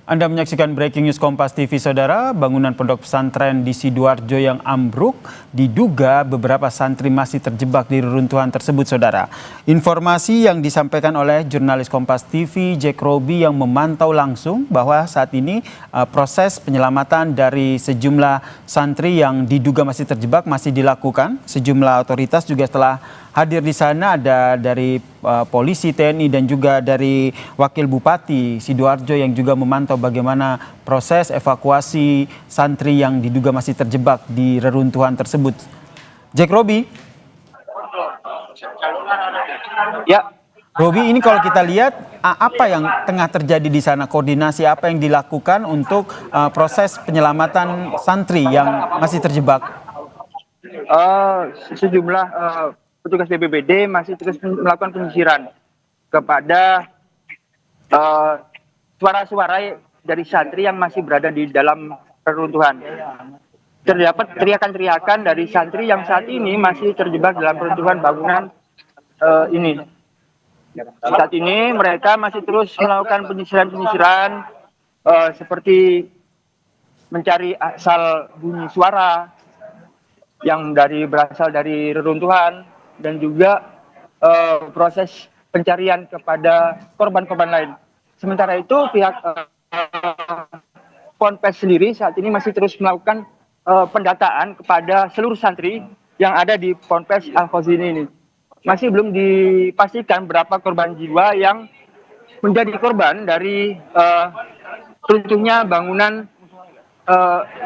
Anda menyaksikan Breaking News Kompas TV, Saudara. Bangunan pondok pesantren di Sidoarjo yang ambruk diduga beberapa santri masih terjebak di reruntuhan tersebut, Saudara. Informasi yang disampaikan oleh jurnalis Kompas TV Jack Roby yang memantau langsung bahwa saat ini proses penyelamatan dari sejumlah santri yang diduga masih terjebak masih dilakukan. Sejumlah otoritas juga telah hadir di sana, ada dari polisi, TNI, dan juga dari Wakil Bupati Sidoarjo yang juga memantau bagaimana proses evakuasi santri yang diduga masih terjebak di reruntuhan tersebut. Jack Roby. Ya, Roby, ini kalau kita lihat apa yang tengah terjadi di sana, koordinasi apa yang dilakukan untuk proses penyelamatan santri yang masih terjebak? sejumlah petugas BPBD masih terus melakukan penyisiran kepada suara-suara dari santri yang masih berada di dalam reruntuhan. Terdapat teriakan-teriakan dari santri yang saat ini masih terjebak dalam reruntuhan bangunan ini. Saat ini mereka masih terus melakukan penyisiran-penyisiran seperti mencari asal bunyi suara yang berasal dari reruntuhan dan juga proses pencarian kepada korban-korban lain. Sementara itu pihak Ponpes sendiri saat ini masih terus melakukan pendataan kepada seluruh santri yang ada di Ponpes Al-Khazini ini. Masih belum dipastikan berapa korban jiwa yang menjadi korban dari runtuhnya bangunan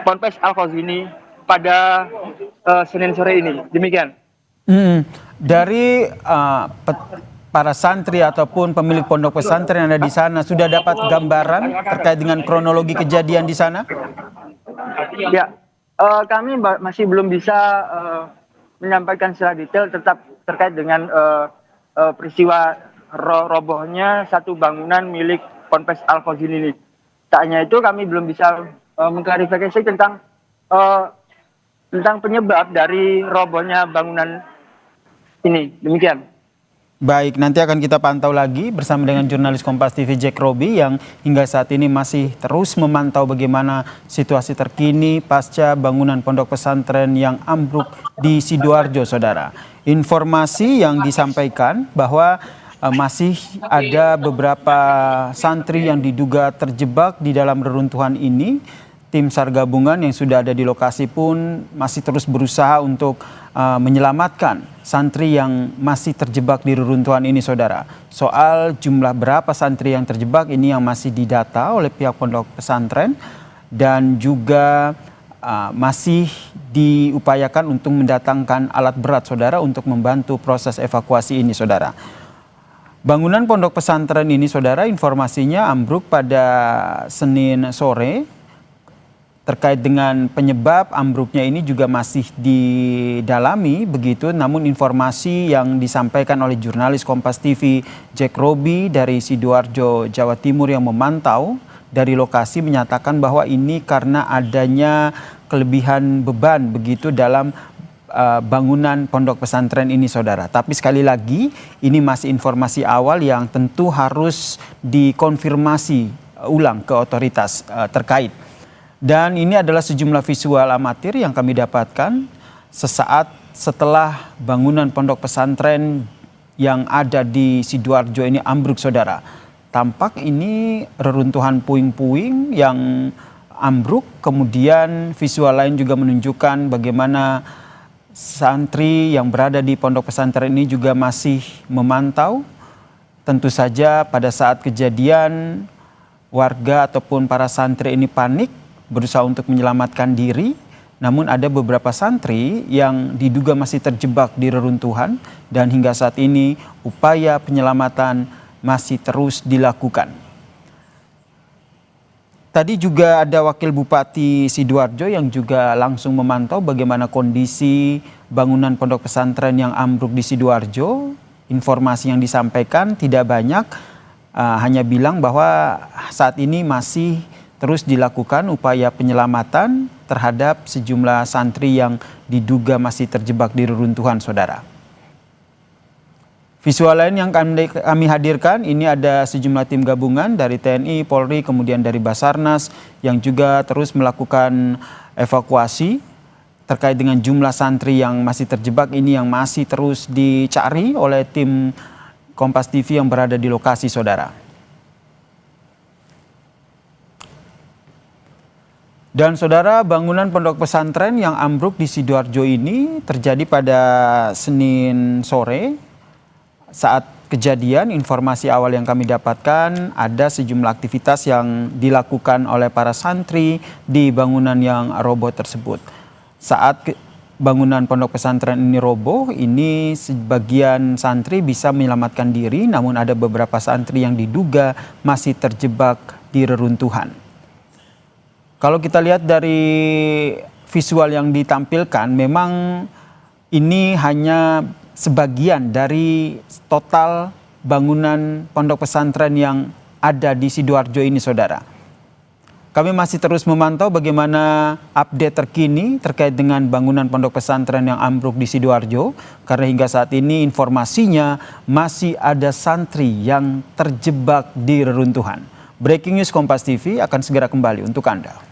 Ponpes Al-Khazini pada Senin sore ini. Demikian. Dari para santri ataupun pemilik pondok pesantren yang ada di sana, sudah dapat gambaran terkait dengan kronologi kejadian di sana? Ya, kami masih belum bisa menyampaikan secara detail terkait dengan peristiwa robohnya satu bangunan milik Ponpes Al-Khazini ini. Tak hanya itu, kami belum bisa mengklarifikasi tentang penyebab dari robohnya bangunan ini. Demikian. Baik, nanti akan kita pantau lagi bersama dengan jurnalis Kompas TV Jack Roby yang hingga saat ini masih terus memantau bagaimana situasi terkini pasca bangunan pondok pesantren yang ambruk di Sidoarjo, Saudara. Informasi yang disampaikan bahwa masih ada beberapa santri yang diduga terjebak di dalam reruntuhan ini. Tim SAR gabungan yang sudah ada di lokasi pun masih terus berusaha untuk menyelamatkan santri yang masih terjebak di reruntuhan ini, Saudara. Soal jumlah berapa santri yang terjebak ini yang masih didata oleh pihak pondok pesantren dan juga masih diupayakan untuk mendatangkan alat berat, Saudara, untuk membantu proses evakuasi ini, Saudara. Bangunan pondok pesantren ini, Saudara, informasinya ambruk pada Senin sore. Terkait dengan penyebab ambruknya ini juga masih didalami begitu, namun informasi yang disampaikan oleh jurnalis Kompas TV Jack Roby dari Sidoarjo, Jawa Timur yang memantau dari lokasi menyatakan bahwa ini karena adanya kelebihan beban begitu dalam bangunan pondok pesantren ini, Saudara. Tapi sekali lagi ini masih informasi awal yang tentu harus dikonfirmasi ulang ke otoritas terkait. Dan ini adalah sejumlah visual amatir yang kami dapatkan sesaat setelah bangunan pondok pesantren yang ada di Sidoarjo ini ambruk, Saudara. Tampak ini reruntuhan puing-puing yang ambruk, kemudian visual lain juga menunjukkan bagaimana santri yang berada di pondok pesantren ini juga masih memantau. Tentu saja pada saat kejadian warga ataupun para santri ini panik, berusaha untuk menyelamatkan diri, namun ada beberapa santri yang diduga masih terjebak di reruntuhan dan hingga saat ini upaya penyelamatan masih terus dilakukan. Tadi juga ada Wakil Bupati Sidoarjo yang juga langsung memantau bagaimana kondisi bangunan pondok pesantren yang ambruk di Sidoarjo. Informasi yang disampaikan tidak banyak, hanya bilang bahwa saat ini masih terus dilakukan upaya penyelamatan terhadap sejumlah santri yang diduga masih terjebak di reruntuhan, Saudara. Visual lain yang kami hadirkan, ini ada sejumlah tim gabungan dari TNI, Polri, kemudian dari Basarnas yang juga terus melakukan evakuasi terkait dengan jumlah santri yang masih terjebak ini yang masih terus dicari oleh tim Kompas TV yang berada di lokasi, saudara. Dan saudara, bangunan pondok pesantren yang ambruk di Sidoarjo ini terjadi pada Senin sore. Saat kejadian, informasi awal yang kami dapatkan ada sejumlah aktivitas yang dilakukan oleh para santri di bangunan yang roboh tersebut. Saat bangunan pondok pesantren ini roboh, ini sebagian santri bisa menyelamatkan diri, namun ada beberapa santri yang diduga masih terjebak di reruntuhan. Kalau kita lihat dari visual yang ditampilkan, memang ini hanya sebagian dari total bangunan pondok pesantren yang ada di Sidoarjo ini, saudara. Kami masih terus memantau bagaimana update terkini terkait dengan bangunan pondok pesantren yang ambruk di Sidoarjo, karena hingga saat ini informasinya masih ada santri yang terjebak di reruntuhan. Breaking News Kompas TV akan segera kembali untuk Anda.